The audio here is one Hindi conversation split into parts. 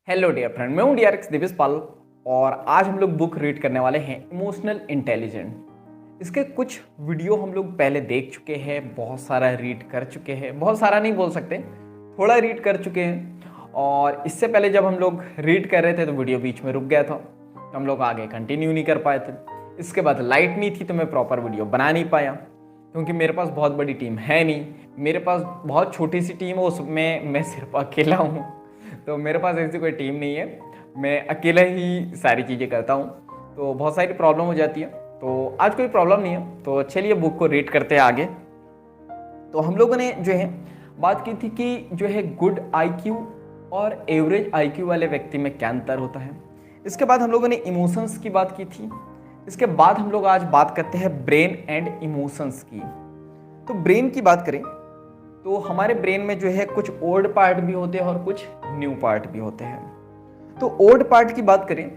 हेलो डियर फ्रेंड, मैं हूं डीआरएक्स दिविश पाल और आज हम लोग बुक रीड करने वाले हैं इमोशनल इंटेलिजेंट। इसके कुछ वीडियो हम लोग पहले देख चुके हैं, बहुत सारा रीड कर चुके हैं, बहुत सारा नहीं बोल सकते, थोड़ा रीड कर चुके हैं। और इससे पहले जब हम लोग रीड कर रहे थे तो वीडियो बीच में रुक गया था, तो हम लोग आगे कंटिन्यू नहीं कर पाए थे। इसके बाद लाइट नहीं थी तो मैं प्रॉपर वीडियो बना नहीं पाया, क्योंकि मेरे पास बहुत बड़ी टीम है नहीं, मेरे पास बहुत छोटी सी टीम है, उसमें मैं सिर्फ अकेला हूँ। तो मेरे पास ऐसी कोई टीम नहीं है, मैं अकेला ही सारी चीज़ें करता हूँ, तो बहुत सारी प्रॉब्लम हो जाती है। तो आज कोई प्रॉब्लम नहीं है, तो चलिए बुक को रीड करते हैं आगे। तो हम लोगों ने जो है बात की थी कि जो है गुड आईक्यू और एवरेज आईक्यू वाले व्यक्ति में क्या अंतर होता है। इसके बाद हम लोगों ने इमोशंस की बात की थी। इसके बाद हम लोग आज बात करते हैं ब्रेन एंड इमोशंस की। तो ब्रेन की बात करें तो हमारे ब्रेन में जो है कुछ ओल्ड पार्ट भी होते हैं और कुछ न्यू पार्ट भी होते हैं। तो ओल्ड पार्ट की बात करें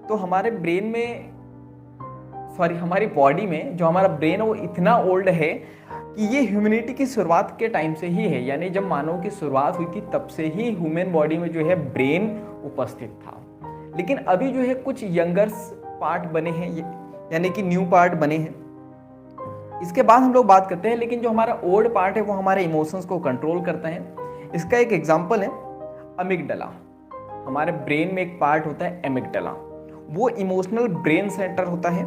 तो हमारे ब्रेन में हमारी बॉडी में जो हमारा ब्रेन है वो इतना ओल्ड है कि ये ह्यूमैनिटी की शुरुआत के टाइम से ही है, यानी जब मानव की शुरुआत हुई थी तब से ही ह्यूमन बॉडी में जो है ब्रेन उपस्थित था। लेकिन अभी जो है कुछ यंगर पार्ट बने हैं, यानी कि न्यू पार्ट बने हैं। इसके बाद हम लोग बात करते हैं, लेकिन जो हमारा ओल्ड पार्ट है वो हमारे इमोशंस को कंट्रोल करता है। इसका एक एग्जांपल है अमिगडाला। हमारे ब्रेन में एक पार्ट होता है एमिगडाला, वो इमोशनल ब्रेन सेंटर होता है,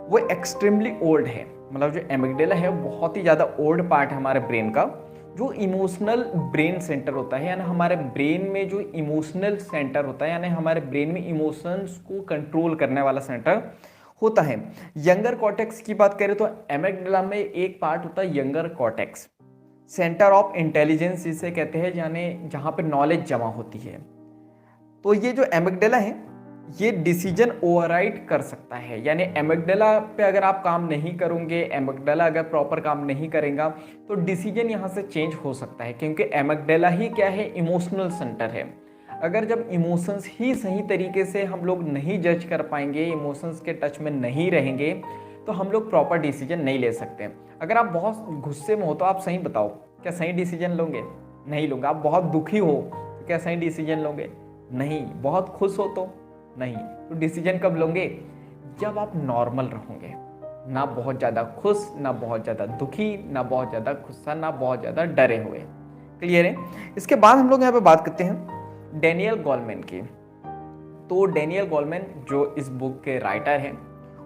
वो एक्सट्रीमली ओल्ड है। मतलब जो एमिगडाला है बहुत ही ज़्यादा ओल्ड पार्ट है हमारे ब्रेन का, जो इमोशनल ब्रेन सेंटर होता है, यानी हमारे ब्रेन में जो इमोशनल सेंटर होता है, यानी हमारे ब्रेन में इमोशंस को कंट्रोल करने वाला सेंटर होता है। यंगर कॉर्टेक्स की बात करें तो एमिगडाला में एक पार्ट होता है younger cortex, centre of intelligence जिसे कहते हैं, यानी जहां पे नॉलेज जमा होती है। तो ये जो एमिगडाला है ये डिसीजन ओवरराइड कर सकता है, यानी एमिगडाला पे अगर आप काम नहीं करोगे, एमिगडाला अगर प्रॉपर काम नहीं करेगा तो डिसीजन यहाँ से चेंज हो सकता है, क्योंकि एमिगडाला ही क्या है, इमोशनल सेंटर है। अगर जब इमोशंस ही सही तरीके से हम लोग नहीं जज कर पाएंगे, इमोशंस के टच में नहीं रहेंगे, तो हम लोग प्रॉपर डिसीजन नहीं ले सकते। अगर आप बहुत गुस्से में हो तो आप सही बताओ, क्या सही डिसीजन लोगे? नहीं लोगे। आप बहुत दुखी हो तो क्या सही डिसीजन लोगे? नहीं। बहुत खुश हो तो नहीं। तो डिसीजन कब लोगे? जब आप नॉर्मल रहोगे, ना बहुत ज़्यादा खुश, ना बहुत ज़्यादा दुखी, ना बहुत ज़्यादा गुस्सा, ना बहुत ज़्यादा डरे हुए। क्लियर है? इसके बाद हम लोग यहाँ पे बात करते हैं डैनियल गोलमैन की। तो डैनियल गोलमैन जो इस बुक के राइटर हैं,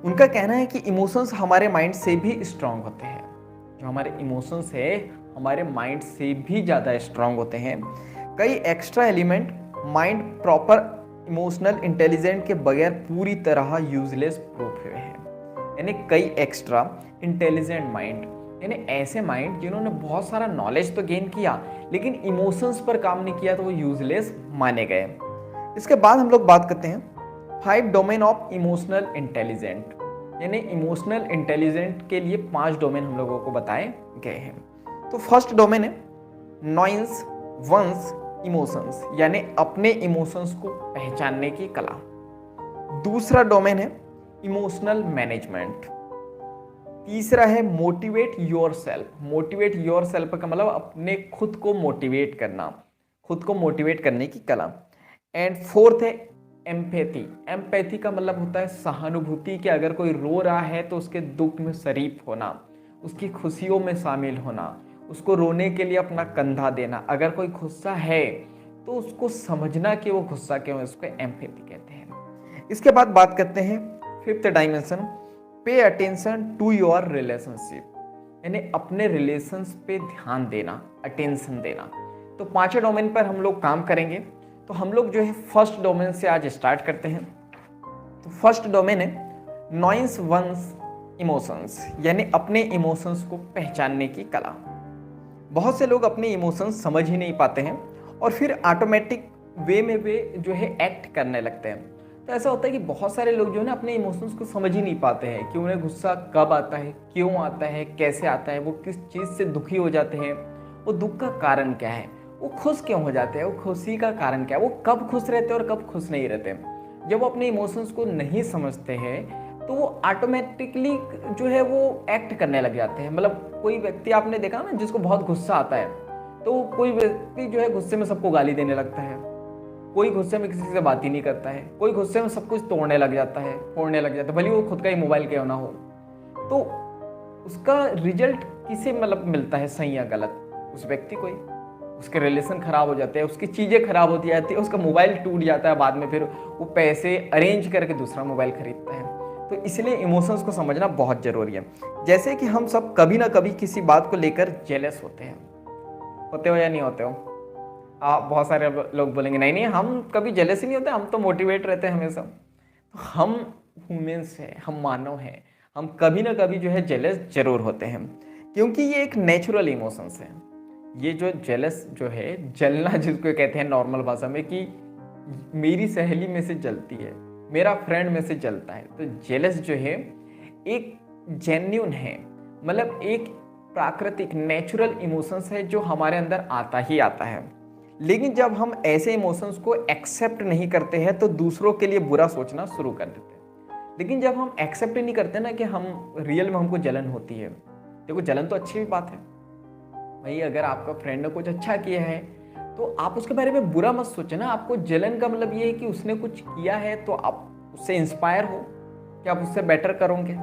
उनका कहना है कि इमोशंस हमारे माइंड से भी स्ट्रांग होते हैं। जो हमारे इमोशंस है हमारे माइंड से भी ज़्यादा स्ट्रांग होते हैं। कई extra element mind proper emotional intelligent के बगैर पूरी तरह यूजलेस प्रूफ हुए हैं। यानी कई एक्स्ट्रा इंटेलिजेंट माइंड, यानी ऐसे माइंड जिन्होंने बहुत सारा नॉलेज तो गेन किया लेकिन इमोशंस पर काम नहीं किया, तो वो यूजलेस माने गए। इसके बाद हम लोग बात करते हैं 5 डोमेन ऑफ इमोशनल इंटेलिजेंट, यानी इमोशनल इंटेलिजेंट के लिए 5 डोमेन हम लोगों को बताए गए हैं। तो फर्स्ट डोमेन है नॉइंस वंस इमोशंस, यानी अपने इमोशंस को पहचानने की कला। दूसरा डोमेन है इमोशनल मैनेजमेंट। तीसरा है motivate your self. Motivate your self का मतलब अपने खुद को मोटिवेट करना, खुद को मोटिवेट करने की कला। एंड फोर्थ है एम्पैथी। एम्पैथी का मतलब होता है सहानुभूति, कि अगर कोई रो रहा है तो उसके दुख में शरीक होना, उसकी खुशियों में शामिल होना, उसको रोने के लिए अपना कंधा देना। अगर कोई गुस्सा है तो उसको समझना कि वो गुस्सा क्यों है, उसको एम्पैथी कहते हैं। इसके बाद बात करते हैं fifth dimension, pay attention to your relationship, यानी अपने रिलेशंस पे ध्यान देना, अटेंशन देना। तो 5 डोमेन पर हम लोग काम करेंगे। तो हम लोग जो है फर्स्ट डोमेन से आज स्टार्ट करते हैं। तो फर्स्ट डोमेन है नॉइंस वंस इमोशंस, यानी अपने इमोशंस को पहचानने की कला। बहुत से लोग अपने इमोशंस समझ ही नहीं पाते हैं और फिर ऑटोमेटिक वे में वे जो है एक्ट करने लगते हैं। तो ऐसा होता है कि बहुत सारे लोग जो है ना अपने इमोशंस को समझ ही नहीं पाते हैं कि उन्हें गुस्सा कब आता है, क्यों आता है, कैसे आता है, वो किस चीज़ से दुखी हो जाते हैं, वो दुख का कारण क्या है, वो खुश क्यों हो जाते हैं, वो खुशी का कारण क्या है, वो कब खुश रहते हैं और कब खुश नहीं रहते। जब वो अपने इमोशंस को नहीं समझते हैं तो वो ऑटोमेटिकली जो है वो एक्ट करने लग जाते हैं। मतलब कोई व्यक्ति आपने देखा ना जिसको बहुत गुस्सा आता है, तो कोई व्यक्ति जो है गुस्से में सबको गाली देने लगता है, कोई गुस्से में किसी से बात ही नहीं करता है, कोई गुस्से में सब कुछ तोड़ने लग जाता है, फोड़ने लग जाता है, भले वो खुद का ही मोबाइल क्यों ना हो। तो उसका रिजल्ट किसे मतलब मिलता है, सही या गलत? उस व्यक्ति को ही। उसके रिलेशन खराब हो जाते हैं, उसकी चीज़ें खराब होती जाती है, उसका मोबाइल टूट जाता है, बाद में फिर वो पैसे अरेंज करके दूसरा मोबाइल खरीदता है। तो इसलिए इमोशंस को समझना बहुत ज़रूरी है। जैसे कि हम सब कभी ना कभी किसी बात को लेकर जेलस होते हैं, होते हो या नहीं होते हो? आप बहुत सारे लोग बोलेंगे नहीं नहीं हम कभी जेलस ही नहीं होते, हम तो मोटिवेट रहते हैं हमेशा। तो हम ह्यूमंस हैं, हम मानव हैं, हम कभी ना कभी जो है जेलस जरूर होते हैं, क्योंकि ये एक नेचुरल इमोशंस है। ये जो जेलस जो है, जलना जिसको कहते हैं नॉर्मल भाषा में, कि मेरी सहेली में से जलती है, मेरा फ्रेंड में से जलता है। तो जेलस जो है एक जेन्यून है, मतलब एक प्राकृतिक नेचुरल इमोशंस है जो हमारे अंदर आता ही आता है। लेकिन जब हम ऐसे इमोशंस को एक्सेप्ट नहीं करते हैं तो दूसरों के लिए बुरा सोचना शुरू कर देते हैं। लेकिन जब हम एक्सेप्ट नहीं करते ना कि हम रियल में हमको जलन होती है, देखो जलन तो अच्छी भी बात है भाई। अगर आपका फ्रेंड ने कुछ अच्छा किया है तो आप उसके बारे में बुरा मत सोचो ना। आपको जलन का मतलब ये है कि उसने कुछ किया है तो आप उससे इंस्पायर हो कि आप उससे बेटर करोगे,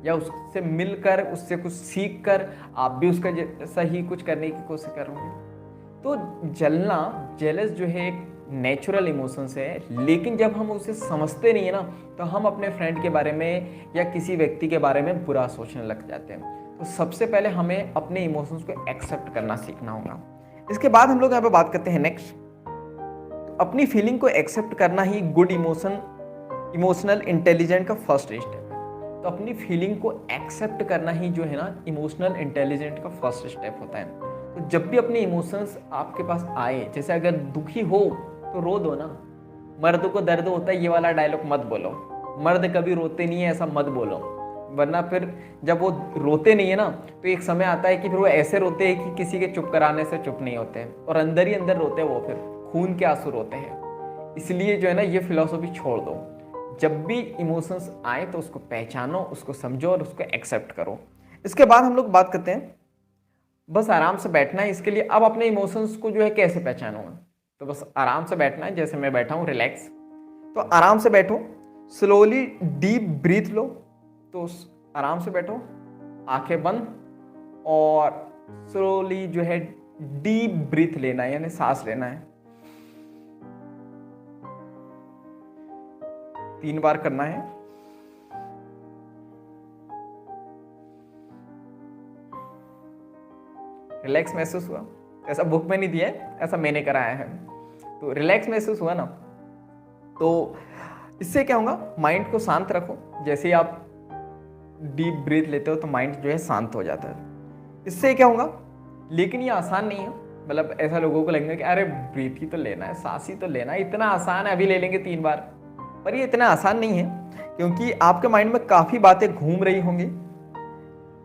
या उससे मिलकर उससे कुछ सीख कर आप भी उसका जैसा ही कुछ करने की कोशिश करोगे। तो जलना, जेलस जो है एक नेचुरल इमोशंस है। लेकिन जब हम उसे समझते नहीं है ना, तो हम अपने फ्रेंड के बारे में या किसी व्यक्ति के बारे में बुरा सोचने लग जाते हैं। तो सबसे पहले हमें अपने इमोशंस को एक्सेप्ट करना सीखना होगा। इसके बाद हम लोग यहाँ पे बात करते हैं नेक्स्ट, तो अपनी फीलिंग को एक्सेप्ट करना ही गुड इमोशनल इंटेलिजेंट का फर्स्ट स्टेप है। तो अपनी फीलिंग को एक्सेप्ट करना ही जो है ना इमोशनल इंटेलिजेंट का फर्स्ट स्टेप होता है। तो जब भी अपने इमोशंस आपके पास आए, जैसे अगर दुखी हो तो रो दो ना। मर्द को दर्द होता है ये वाला डायलॉग मत बोलो, मर्द कभी रोते नहीं है ऐसा मत बोलो, वरना फिर जब वो रोते नहीं है ना तो एक समय आता है कि फिर वो ऐसे रोते हैं कि किसी के चुप कराने से चुप नहीं होते हैं, और अंदर ही अंदर रोते हैं, वो फिर खून के आंसू रोते हैं। इसलिए जो है ना ये फिलॉसफी छोड़ दो। जब भी इमोशंस आए तो उसको पहचानो, उसको समझो और उसको एक्सेप्ट करो। इसके बाद हम लोग बात करते हैं बस आराम से बैठना है। इसके लिए अब अपने इमोशंस को जो है कैसे पहचानूंगा, तो बस आराम से बैठना है। जैसे मैं बैठा हूँ रिलैक्स, तो आराम से बैठो, स्लोली डीप ब्रीथ लो। तो आराम से बैठो, आंखें बंद, और स्लोली जो है डीप ब्रीथ लेना है, यानी सांस लेना है। 3 बार करना है। रिलैक्स महसूस हुआ? ऐसा बुक में नहीं दिया है, ऐसा मैंने कराया है। तो रिलैक्स महसूस हुआ ना, तो इससे क्या होगा, माइंड को शांत रखो। जैसे ही आप डीप ब्रीथ लेते हो तो माइंड जो है शांत हो जाता है। इससे क्या होगा, लेकिन ये आसान नहीं है। मतलब ऐसा लोगों को लगेगा कि अरे ब्रीथ ही तो लेना है, सांस ही तो लेना है, इतना आसान है, अभी ले लेंगे 3 बार। पर ये इतना आसान नहीं है, क्योंकि आपके माइंड में काफ़ी बातें घूम रही होंगी।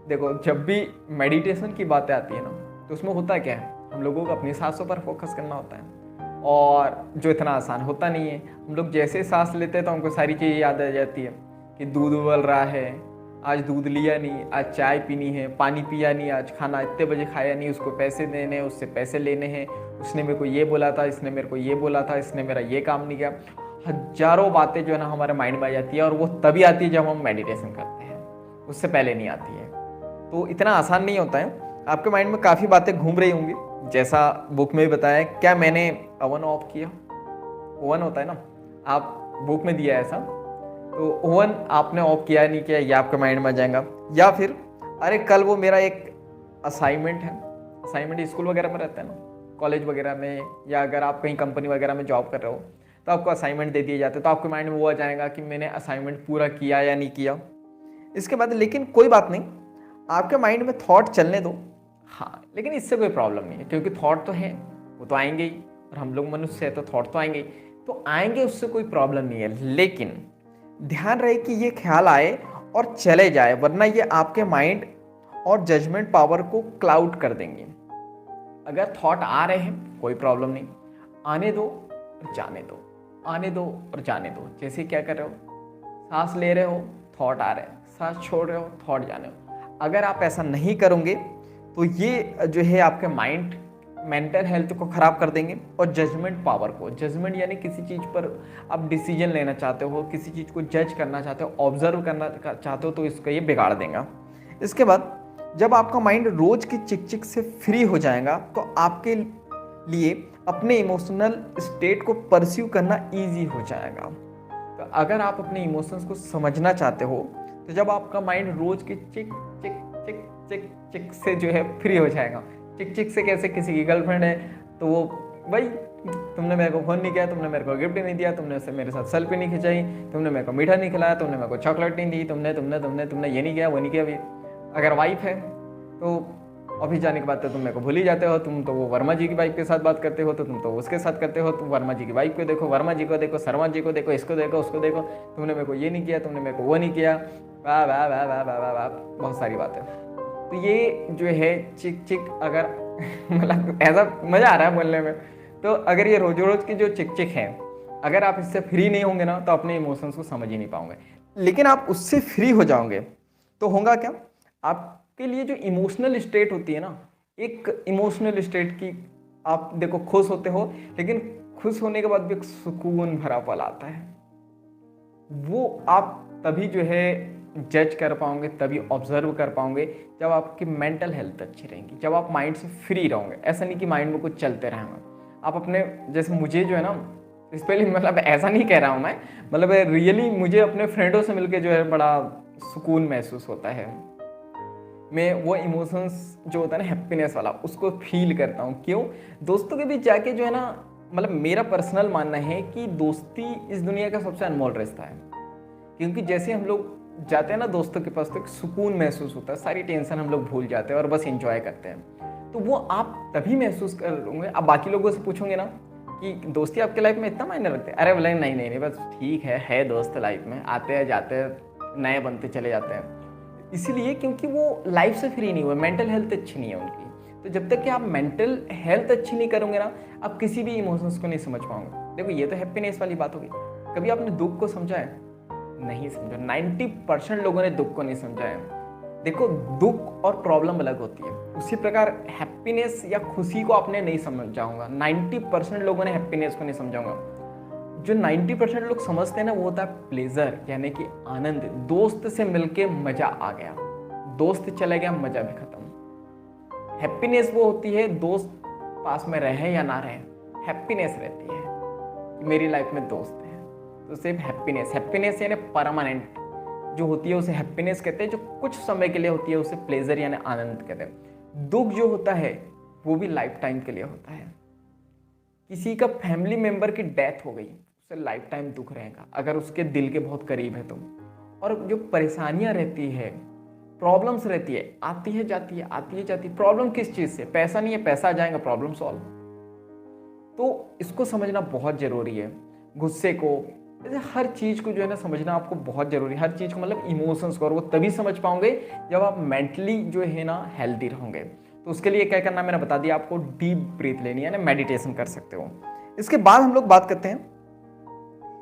देखो जब भी मेडिटेशन की बातें आती है ना, तो उसमें होता क्या है, हम लोगों को अपनी सांसों पर फोकस करना होता है, और जो इतना आसान होता नहीं है। हम लोग जैसे सांस लेते हैं तो हमको सारी चीज़ें याद आ जाती है कि दूध उबल रहा है, आज दूध लिया नहीं, आज चाय पीनी है, पानी पिया नहीं, आज खाना इतने बजे खाया नहीं, उसको पैसे देने हैं, उससे पैसे लेने हैं, उसने मेरे को ये बोला था, इसने मेरे को ये बोला था, इसने मेरा ये काम नहीं किया। हजारों बातें जो है ना हमारे माइंड में आ जाती है, और वो तभी आती है जब हम मेडिटेशन करते हैं, उससे पहले नहीं आती है। तो इतना आसान नहीं होता है। आपके माइंड में काफ़ी बातें घूम रही होंगी, जैसा बुक में भी बताया। क्या मैंने ओवन ऑफ किया? ओवन होता है ना, आप बुक में दिया है ऐसा, तो ओवन आपने ऑफ किया नहीं किया, ये आपके माइंड में आ जाएगा। या फिर अरे कल वो मेरा एक असाइनमेंट है, असाइनमेंट स्कूल वगैरह में रहता है ना, कॉलेज वगैरह में, या अगर आप कहीं कंपनी वगैरह में जॉब कर रहे हो तो आपको असाइनमेंट दे दिए जाते हैं, तो आपके माइंड में वो आ जाएगा कि मैंने असाइनमेंट पूरा किया या नहीं किया। इसके बाद लेकिन कोई बात नहीं, आपके माइंड में थॉट चलने दो। हाँ, लेकिन इससे कोई प्रॉब्लम नहीं है, क्योंकि थॉट तो है, वो तो आएंगे ही, और हम लोग मनुष्य है तो थॉट तो आएंगे ही, तो आएंगे, उससे कोई प्रॉब्लम नहीं है। लेकिन ध्यान रहे कि ये ख्याल आए और चले जाए, वरना ये आपके माइंड और जजमेंट पावर को क्लाउड कर देंगे। अगर थॉट आ रहे हैं कोई प्रॉब्लम नहीं, आने दो और जाने दो, आने दो और जाने दो। जैसे क्या कर रहे हो, सांस ले रहे हो, थॉट आ रहे हैं, सांस छोड़ रहे हो, थॉट जाने हो। अगर आप ऐसा नहीं करोगे तो ये जो है आपके माइंड मेंटल हेल्थ को ख़राब कर देंगे और जजमेंट पावर को, जजमेंट यानी किसी चीज़ पर आप डिसीजन लेना चाहते हो, किसी चीज़ को जज करना चाहते हो, ऑब्जर्व करना चाहते हो, तो इसको ये बिगाड़ देगा। इसके बाद जब आपका माइंड रोज की चिक चिक से फ्री हो जाएगा तो आपके लिए अपने इमोशनल स्टेट को परस्यू करना ईजी हो जाएगा। तो अगर आप अपने इमोशंस को समझना चाहते हो तो जब आपका माइंड रोज की चिक चिक चिक चिक चिक से जो है फ्री हो जाएगा। चिक चिक से कैसे, किसी की गर्लफ्रेंड है तो वो भाई तुमने मेरे को फोन नहीं किया, तुमने मेरे को गिफ्ट नहीं दिया, तुमने से मेरे साथ सेल्फी नहीं खिंचाई, तुमने मेरे को मीठा नहीं खिलाया, तुमने मेरे को चॉकलेट नहीं दी, तुमने तुमने तुमने तुमने ये नहीं किया, वो नहीं किया। भी अगर वाइफ है तो ऑफिस जाने के बाद तो तुम मेरे को भूल ही जाते हो, तुम तो वो वर्मा जी की वाइफ के साथ बात करते हो, तो तुम तो उसके साथ करते हो, तुम वर्मा जी की वाइफ को देखो, वर्मा जी को देखो, शर्मा जी को देखो, इसको देखो, उसको देखो, तुमने मेरे को ये नहीं किया, तुमने मेरे को वो नहीं किया, वाह वाह वाह वाह वाह वाह वाह, बहुत सारी बातें। तो ये जो है चिक चिक, अगर मतलब ऐसा मज़ा आ रहा है बोलने में, तो अगर ये रोज रोज की जो चिक चिक है, अगर आप इससे फ्री नहीं होंगे ना तो अपने इमोशंस को समझ ही नहीं पाओगे। लेकिन आप उससे फ्री हो जाओगे तो होगा क्या, आपके लिए जो इमोशनल स्टेट होती है ना, एक इमोशनल स्टेट की आप देखो खुश होते हो, लेकिन खुश होने के बाद भी एक सुकून भरा पल आता है, वो आप तभी जो है जज कर पाओगे, तभी ऑब्जर्व कर पाओगे जब आपकी मेंटल हेल्थ अच्छी रहेगी, जब आप माइंड से फ्री रहोगे। ऐसा नहीं कि माइंड में कुछ चलते रहेंगे आप अपने, जैसे मुझे जो है ना, स्पेशली मतलब ऐसा नहीं कह रहा हूँ मैं, मतलब रियली मुझे अपने फ्रेंडों से मिलके जो है बड़ा सुकून महसूस होता है। मैं वो इमोशंस जो होता है ना हैप्पीनेस वाला, उसको फील करता हूँ। क्यों? दोस्तों के बीच जाके जो है ना, मतलब मेरा पर्सनल मानना है कि दोस्ती इस दुनिया का सबसे अनमोल रिश्ता है। क्योंकि जैसे हम लोग जाते हैं ना दोस्तों के पास तो एक सुकून महसूस होता है, सारी टेंशन हम लोग भूल जाते हैं और बस एंजॉय करते हैं। तो वो आप तभी महसूस करोगे। अब बाकी लोगों से पूछोगे ना कि दोस्ती आपके लाइफ में इतना मायने रखते हैं, अरे बोले नहीं नहीं नहीं, बस ठीक है दोस्त लाइफ में, आते हैं जाते हैं, नए बनते चले जाते हैं। इसीलिए क्योंकि वो लाइफ से फ्री नहीं हुए, मेंटल हेल्थ अच्छी नहीं है उनकी। तो जब तक कि आप मेंटल हेल्थ अच्छी नहीं करोगे ना, आप किसी भी इमोशंस को नहीं समझ पाओगे। देखो ये तो हैप्पीनेस वाली बात होगी। कभी आपने दुख को समझा है? नहीं समझा। 90% लोगों ने दुख को नहीं समझा है। देखो दुख और प्रॉब्लम अलग होती है, उसी प्रकार हैप्पीनेस या खुशी को आपने नहीं समझा होगा। 90% लोगों ने हैप्पीनेस को नहीं समझा होगा। जो 90% लोग समझते हैं ना, वो होता है प्लेजर, यानी कि आनंद। दोस्त से मिलके मजा आ गया, दोस्त चले गया, मजा भी खत्म। हैप्पीनेस वो होती है दोस्त पास में रहे या ना रहे, हैप्पीनेस रहती है मेरी लाइफ में दोस्त है। तो सिर्फ हैप्पीनेस, हैप्पीनेस यानी परमानेंट जो होती है उसे हैप्पीनेस कहते हैं, जो कुछ समय के लिए होती है उसे प्लेजर यानी आनंद कहते हैं। दुख जो होता है वो भी लाइफ टाइम के लिए होता है। किसी का फैमिली मेंबर की डेथ हो गई, उसे लाइफ टाइम दुख रहेगा अगर उसके दिल के बहुत करीब है तुम। और जो परेशानियां रहती है, प्रॉब्लम्स रहती है, आती है जाती है, आती है जाती है। प्रॉब्लम किस चीज से? पैसा नहीं है, पैसा आ जाएगा, प्रॉब्लम सॉल्व। तो इसको समझना बहुत जरूरी है। गुस्से को, जैसे हर चीज को जो है ना समझना आपको बहुत जरूरी है। हर चीज को मतलब इमोशंस को, और वो तभी समझ पाओगे जब आप मेंटली जो है ना हेल्दी रहोगे। तो उसके लिए क्या करना मैंने बता दिया आपको, डीप ब्रीथ लेनी है ना, मेडिटेशन कर सकते हो। इसके बाद हम लोग बात करते हैं,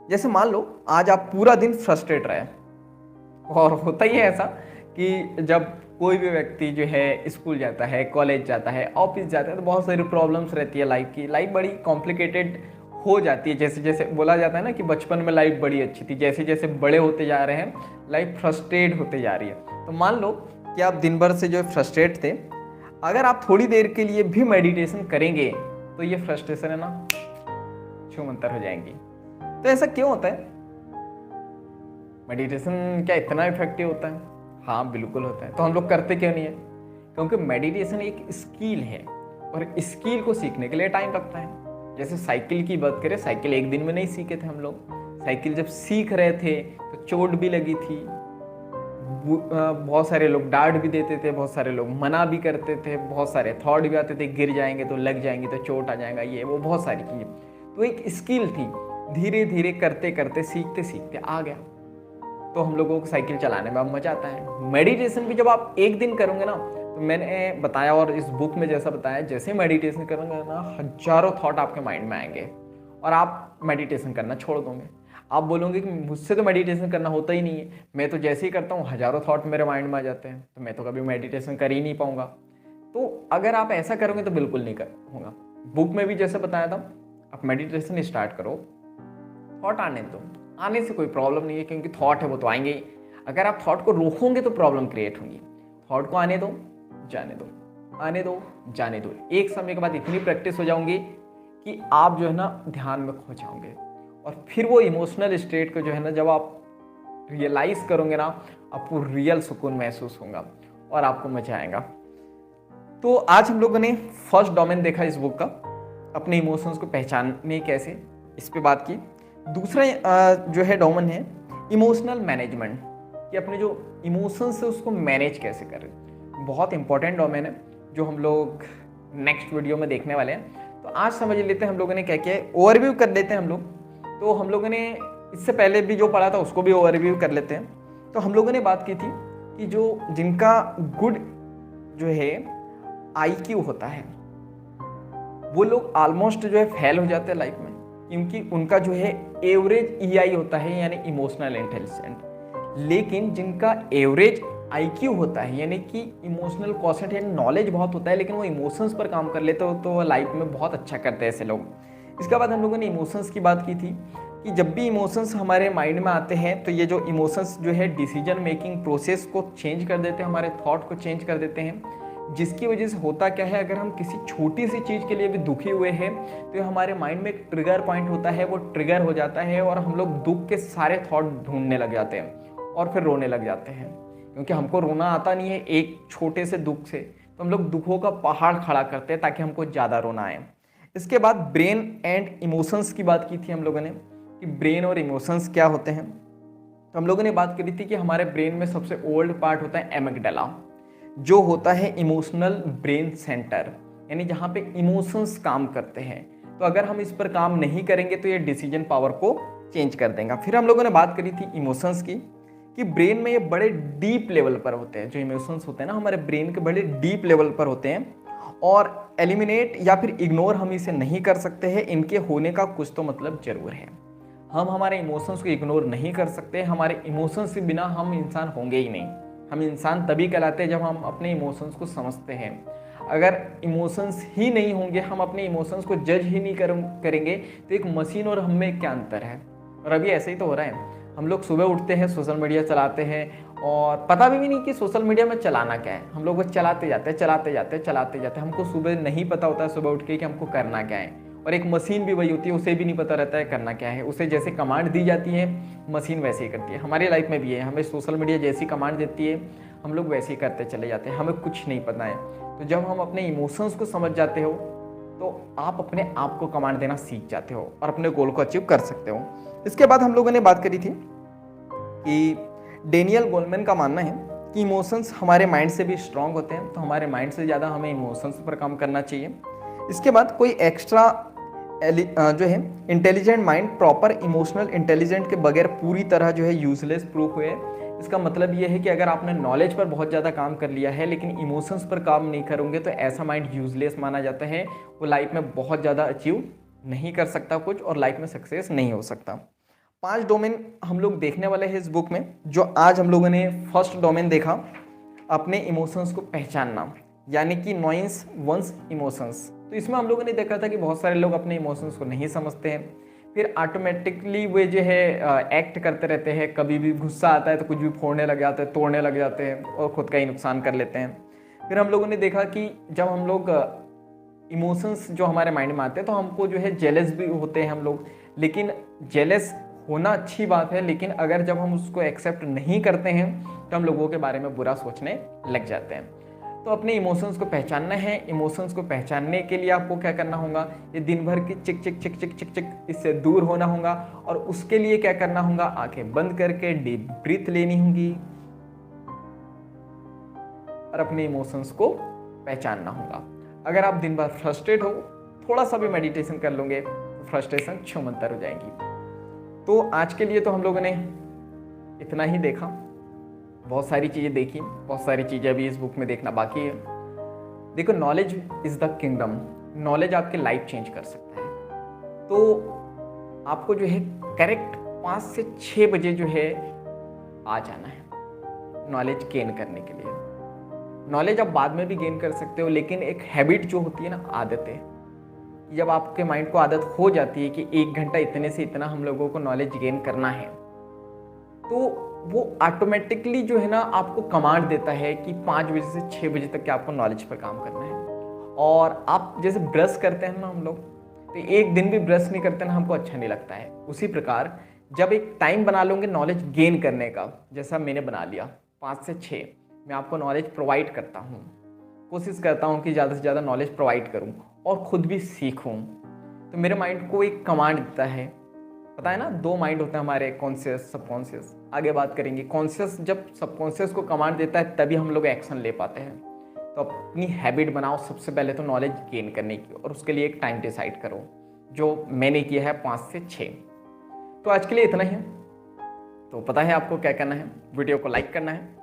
जैसे मान लो आज आप पूरा दिन फ्रस्ट्रेट रहे, और होता ही है ऐसा कि जब कोई भी व्यक्ति जो है स्कूल जाता है, कॉलेज जाता है, ऑफिस जाता है, तो बहुत सारी प्रॉब्लम्स रहती है लाइफ की। लाइफ बड़ी कॉम्प्लिकेटेड हो जाती है। जैसे जैसे बोला जाता है ना कि बचपन में लाइफ बड़ी अच्छी थी, जैसे जैसे बड़े होते जा रहे हैं लाइफ फ्रस्ट्रेट होते जा रही है। तो मान लो कि आप दिन भर से जो फ्रस्ट्रेट थे, अगर आप थोड़ी देर के लिए भी मेडिटेशन करेंगे तो ये फ्रस्ट्रेशन है ना छूमंतर हो जाएंगी। तो ऐसा क्यों होता है? मेडिटेशन क्या इतना इफेक्टिव होता है? हाँ बिल्कुल होता है। तो हम लोग करते क्यों नहीं है? क्योंकि मेडिटेशन एक स्किल है, और स्किल को सीखने के लिए टाइम लगता है। जैसे साइकिल की बात करें, साइकिल एक दिन में नहीं सीखे थे हम लोग। साइकिल जब सीख रहे थे तो चोट भी लगी थी, बहुत सारे लोग डांट भी देते थे, बहुत सारे लोग मना भी करते थे, बहुत सारे थॉट भी आते थे, गिर जाएंगे तो लग जाएंगे तो चोट आ जाएगा, ये वो बहुत सारी चीज़ें। तो एक स्किल थी, धीरे धीरे करते करते सीखते सीखते आ गया। तो हम लोगों को साइकिल चलाने में अब मजा आता है। मेडिटेशन भी जब आप एक दिन करोगे ना, तो मैंने बताया और इस बुक में जैसा बताया, जैसे मेडिटेशन करोगे ना, हजारों थॉट आपके माइंड में आएंगे और आप मेडिटेशन करना छोड़ दोगे। आप बोलोगे कि मुझसे तो मेडिटेशन करना होता ही नहीं है, मैं तो जैसे ही करता हूँ हजारों थॉट मेरे माइंड में आ जाते हैं, तो मैं तो कभी मेडिटेशन कर ही नहीं पाऊंगा। तो अगर आप ऐसा करोगे तो बिल्कुल नहीं कर होगा। बुक में भी जैसे बताया था, आप मेडिटेशन स्टार्ट करो, थॉट आने दो, आने से कोई प्रॉब्लम नहीं है, क्योंकि थॉट है वो तो आएंगे ही। अगर आप थॉट को रोकोगे तो प्रॉब्लम क्रिएट होगी। थॉट को आने दो, जाने दो, आने दो, जाने दो। एक समय के बाद इतनी प्रैक्टिस हो जाऊंगी कि आप जो है ना ध्यान में खो जाओगे, और फिर वो इमोशनल स्टेट को जो है ना जब आप रियलाइज करोगे ना, आपको रियल सुकून महसूस होगा और आपको मजा आएगा। तो आज हम लोगों ने फर्स्ट डोमेन देखा इस बुक का, अपने इमोशंस को पहचानने कैसे, इस पे बात की। दूसरा जो है डोमेन है इमोशनल मैनेजमेंट, कि अपने जो इमोशंस है उसको मैनेज कैसे करें। बहुत इंपॉर्टेंट डोमेन है जो हम लोग नेक्स्ट वीडियो में देखने वाले हैं। तो आज समझ लेते हैं हम लोगों ने क्या किया है, ओवरव्यू कर लेते हैं हम लोग। तो हम लोगों ने इससे पहले भी जो पढ़ा था उसको भी ओवरव्यू कर लेते हैं। तो हम लोगों ने बात की थी कि जो जिनका गुड जो है IQ होता है, वो लोग ऑलमोस्ट जो है फेल हो जाते हैं लाइफ में, क्योंकि उनका जो है एवरेज EI होता है, यानी इमोशनल इंटेलिजेंट। लेकिन जिनका एवरेज IQ होता है, यानी कि इमोशनल क्वोशेंट है, नॉलेज बहुत होता है लेकिन वो इमोशंस पर काम कर लेते हो, तो लाइफ में बहुत अच्छा करते हैं ऐसे लोग। इसके बाद हम लोगों ने इमोशंस की बात की थी कि जब भी इमोशंस हमारे माइंड में आते हैं तो ये जो इमोशंस जो है डिसीजन मेकिंग प्रोसेस को चेंज कर देते हैं, हमारे थॉट को चेंज कर देते हैं। जिसकी वजह से होता क्या है, अगर हम किसी छोटी सी चीज़ के लिए भी दुखी हुए हैं तो हमारे माइंड में एक ट्रिगर पॉइंट होता है, वो ट्रिगर हो जाता है और हम लोग दुख के सारे थॉट ढूंढने लग जाते हैं और फिर रोने लग जाते हैं, क्योंकि हमको रोना आता नहीं है एक छोटे से दुख से। तो हम लोग दुखों का पहाड़ खड़ा करते हैं ताकि हमको ज़्यादा रोना आए। इसके बाद ब्रेन एंड इमोशंस की बात की थी हम लोगों ने, कि ब्रेन और इमोशंस क्या होते हैं। तो हम लोगों ने बात करी थी कि हमारे ब्रेन में सबसे ओल्ड पार्ट होता है एमिगडाला, जो होता है इमोशनल ब्रेन सेंटर, यानी जहाँ पे इमोशंस काम करते हैं। तो अगर हम इस पर काम नहीं करेंगे तो ये डिसीजन पावर को चेंज कर देगा। फिर हम लोगों ने बात करी थी इमोशंस की, कि ब्रेन में ये बड़े डीप लेवल पर होते हैं। जो इमोशंस होते हैं ना हमारे ब्रेन के बड़े डीप लेवल पर होते हैं, और एलिमिनेट या फिर इग्नोर हम इसे नहीं कर सकते हैं। इनके होने का कुछ तो मतलब जरूर है। हम हमारे इमोशंस को इग्नोर नहीं कर सकते। हमारे इमोशंस के बिना हम इंसान होंगे ही नहीं। हम इंसान तभी कहलाते हैं जब हम अपने इमोशंस को समझते हैं। अगर इमोशंस ही नहीं होंगे, हम अपने इमोशंस को जज ही नहीं करेंगे, तो एक मशीन और हम में क्या अंतर है। और अभी ऐसे ही तो हो रहा है। हम लोग सुबह उठते हैं, सोशल मीडिया चलाते हैं और पता भी नहीं कि सोशल मीडिया में चलाना क्या है। हम लोग बस चलाते जाते हैं। हमको सुबह नहीं पता होता है सुबह उठ के कि हमको करना क्या है। और एक मशीन भी वही होती है, उसे भी नहीं पता रहता है करना क्या है। उसे जैसे कमांड दी जाती है मशीन वैसे ही करती है। हमारी लाइफ में भी है, हमें सोशल मीडिया जैसी कमांड देती है हम लोग वैसे ही करते चले जाते हैं, हमें कुछ नहीं पता है। तो जब हम अपने इमोशंस को समझ जाते हो तो आप अपने आप को कमांड देना सीख जाते हो और अपने गोल को अचीव कर सकते हो। इसके बाद हम लोगों ने बात करी थी कि डेनियल गोलमैन का मानना है कि इमोशंस हमारे माइंड से भी स्ट्रांग होते हैं, तो हमारे माइंड से ज़्यादा हमें इमोशंस पर काम करना चाहिए। इसके बाद कोई एक्स्ट्रा जो है intelligent mind proper emotional intelligent के बगैर पूरी तरह जो है यूजलेस प्रूफ हुए। इसका मतलब ये है कि अगर आपने नॉलेज पर बहुत ज़्यादा काम कर लिया है लेकिन इमोशंस पर काम नहीं करोगे तो ऐसा माइंड यूजलेस माना जाता है। वो लाइफ में बहुत ज़्यादा अचीव नहीं कर सकता कुछ और लाइफ में सक्सेस नहीं हो सकता। 5 डोमेन हम लोग देखने वाले हैं इस बुक में। जो आज हम लोगों ने फर्स्ट डोमेन देखा, अपने इमोशंस को पहचानना, यानी कि नोइंग वंस इमोशंस। तो इसमें हम लोगों ने देखा था कि बहुत सारे लोग अपने इमोशंस को नहीं समझते हैं, फिर ऑटोमेटिकली वे जो है एक्ट करते रहते हैं। कभी भी गुस्सा आता है तो कुछ भी फोड़ने लग जाते हैं, तोड़ने लग जाते हैं और खुद का ही नुकसान कर लेते हैं। फिर हम लोगों ने देखा कि जब हम लोग इमोशंस जो हमारे माइंड में आते हैं तो हमको जो है जेलस भी होते हैं हम लोग। लेकिन जेलस होना अच्छी बात है, लेकिन अगर जब हम उसको एक्सेप्ट नहीं करते हैं तो हम लोगों के बारे में बुरा सोचने लग जाते हैं। तो अपने इमोशंस को पहचानना है। इमोशंस को पहचानने के लिए आपको क्या करना होगा, ये दिन भर की चिक चिक चिक चिक चिक चिक इससे दूर होना होगा। और उसके लिए क्या करना होगा, आंखें बंद करके डीप ब्रीथ लेनी होगी और अपने इमोशंस को पहचानना होगा। अगर आप दिन भर फ्रस्ट्रेट हो, थोड़ा सा भी मेडिटेशन कर लोगे तो फ्रस्ट्रेशन छूमंतर हो जाएगी। तो आज के लिए तो हम लोगों ने इतना ही देखा। बहुत सारी चीज़ें देखी, बहुत सारी चीज़ें अभी इस बुक में देखना बाकी है। देखो, knowledge is the kingdom. Knowledge आपकी लाइफ चेंज कर सकता है। तो आपको जो है करेक्ट 5 से 6 बजे जो है आ जाना है नॉलेज गेन करने के लिए। नॉलेज आप बाद में भी गेन कर सकते हो, लेकिन एक हैबिट जो होती है ना, आदतें, जब आपके माइंड को आदत हो जाती है कि 1 घंटा इतने से इतना हम लोगों को नॉलेज गेन करना है, तो वो ऑटोमेटिकली जो है ना आपको कमांड देता है कि 5 बजे से 6 बजे तक के आपको नॉलेज पर काम करना है। और आप जैसे ब्रश करते हैं ना हम लोग, तो एक दिन भी ब्रश नहीं करते ना, हमको अच्छा नहीं लगता है। उसी प्रकार जब एक टाइम बना लोगे नॉलेज गेन करने का, जैसा मैंने बना लिया 5 से 6, मैं आपको नॉलेज प्रोवाइड करता हूँ, कोशिश करता हूँ कि ज़्यादा से ज़्यादा नॉलेज प्रोवाइड करूँ और ख़ुद भी सीखूँ। तो मेरे माइंड को एक कमांड देता है। पता है ना, 2 माइंड होते हैं हमारे, कॉन्शियस, सबकॉन्शियस। आगे बात करेंगे। कॉन्शियस जब सबकॉन्शियस को कमांड देता है तभी हम लोग एक्शन ले पाते हैं। तो अपनी हैबिट बनाओ सबसे पहले तो नॉलेज गेन करने की, और उसके लिए एक टाइम डिसाइड करो, जो मैंने किया है 5 से 6। तो आज के लिए इतना ही है। तो पता है आपको क्या करना है, वीडियो को लाइक करना है,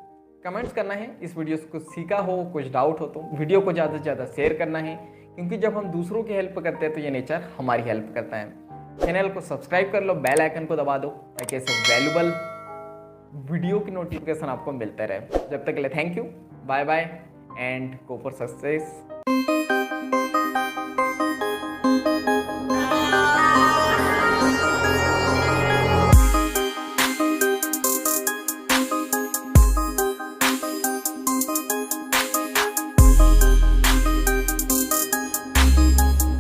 कमेंट्स करना है, इस वीडियो से कुछ सीखा हो, कुछ डाउट हो तो वीडियो को ज़्यादा से ज़्यादा शेयर करना है, क्योंकि जब हम दूसरों की हेल्प करते हैं तो ये नेचर हमारी हेल्प करता है। चैनल को सब्सक्राइब कर लो, बेल आइकन को दबा दो, ताकि ऐसे वैल्यूबल वीडियो की नोटिफिकेशन आपको मिलते रहे। जब तक के लिए thank you, bye bye and go for success.